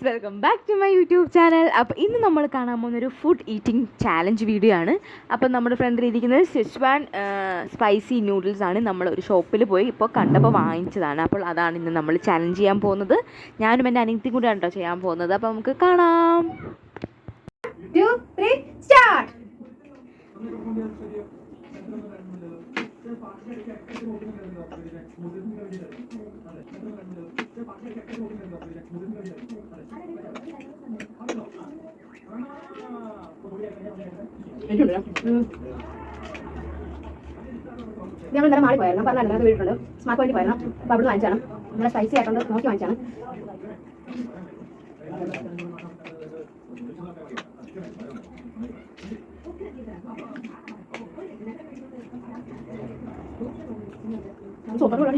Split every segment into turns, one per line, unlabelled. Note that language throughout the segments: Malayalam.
Guys, welcome back to my YouTube channel. അപ്പോൾ ഇന്ന് നമ്മൾ കാണാൻ പോകുന്നൊരു ഫുഡ് ഈറ്റിംഗ് ചാലഞ്ച് വീഡിയോ ആണ്. അപ്പം നമ്മുടെ ഫ്രണ്ടിൽ ഇരിക്കുന്നത് സെച്വാൻ സ്പൈസി നൂഡിൽസ് ആണ്. നമ്മൾ ഒരു ഷോപ്പിൽ പോയി ഇപ്പോൾ കണ്ടപ്പോൾ വാങ്ങിച്ചതാണ്. അപ്പോൾ അതാണ് ഇന്ന് നമ്മൾ ചാലഞ്ച് ചെയ്യാൻ പോകുന്നത്. ഞാനും എൻ്റെ അനിയത്തിയും കൂടെ ഉണ്ടോ ചെയ്യാൻ പോകുന്നത്. അപ്പോൾ നമുക്ക് കാണാം.
2, 3, start. ഞങ്ങൾ ഇന്നലെ മാറി പോയായിരുന്നു. പറഞ്ഞാൽ വീട്ടിലുണ്ട് സ്മാർട്ട് പോയിന്റ് പോയിരുന്നു. അപ്പോൾ അവിടെ വാങ്ങിച്ചാണ്. നല്ല സ്പൈസി ആയിട്ടുണ്ട്. നോക്കി വാങ്ങിച്ചാണ്. സൂപ്പർ കൂടെ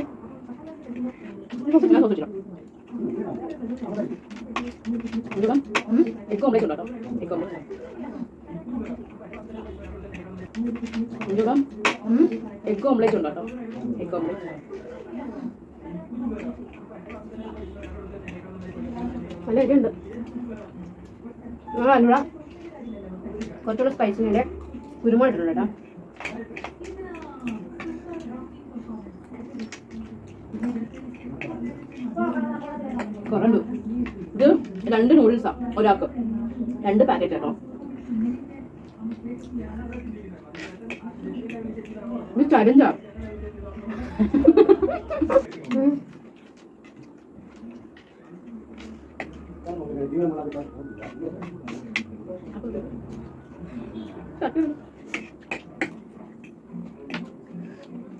എഗ് ഓംലേറ്റ് ഉണ്ടോ? എഗ് ഓംലേറ്റ് എഗ് ഓംലേറ്റ് ഉണ്ടോ? എഗ് ഓംലേറ്റ് നല്ല എരിയുണ്ട്. അല്ലൂടെ കുറച്ചുകൂടെ സ്പൈസിൻ്റെ കുരുമുളക് ഇട്ടിട്ടുണ്ട് കേട്ടോ. കുറഞ്ഞു. ഇത് 2 നൂഡിൽസാ ഒരാൾക്ക്, 2 പാക്കറ്റ് കേട്ടോ. ഇത് ചരഞ്ചാ.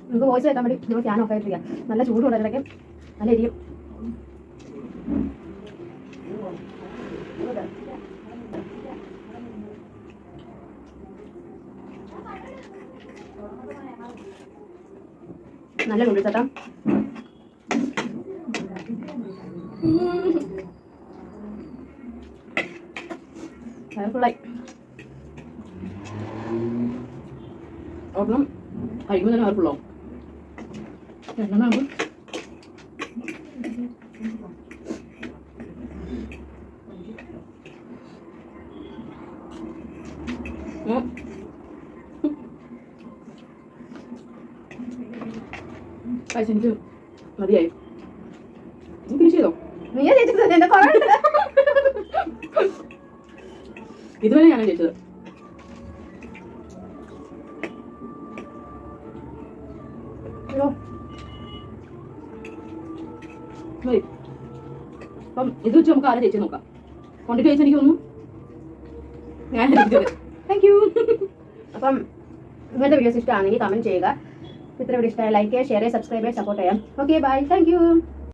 നമുക്ക് വോയിസ് കേൾക്കാൻ വേണ്ടി നമ്മൾ ഫാൻ ഓഫ് ആയിട്ടിരിക്കുക. നല്ല ചൂടുണ്ട് ഇടയ്ക്ക്, നല്ല എരിയും. നല്ല നൂഡിൽസ് കേട്ടോ. ഫുള്ളായി ഒരെണ്ണം കഴിക്കുമ്പോൾ തന്നെ അവർ ഫുള്ളാവും. രണ്ടെണ്ണം എനിക്ക് മതിയായി. ഫിനിഷ് ചെയ്തോ? ഇതുവരെ ഞാനാണ് ജയിച്ചത്. അപ്പം ഇത് വെച്ച് നമുക്ക് ആരെ ജയിച്ചു നോക്കാം. ക്വാണ്ടിറ്റി വെച്ച് എനിക്ക് തോന്നുന്നു ഞാൻ ജയിച്ചത്. Thank you. അപ്പം ഇങ്ങനത്തെ വീഡിയോസ് ഇഷ്ടമാണെങ്കിൽ കമന്റ് ചെയ്യുക. ഇത്ര വീഡിയോ ഇഷ്ടമായി ലൈക്ക് ചെയ്യുക, ഷെയർ ചെയ്യുക, സബ്സ്ക്രൈബ് ചെയ്യുക, സപ്പോർട്ട് ചെയ്യാം. Okay, bye. Thank U.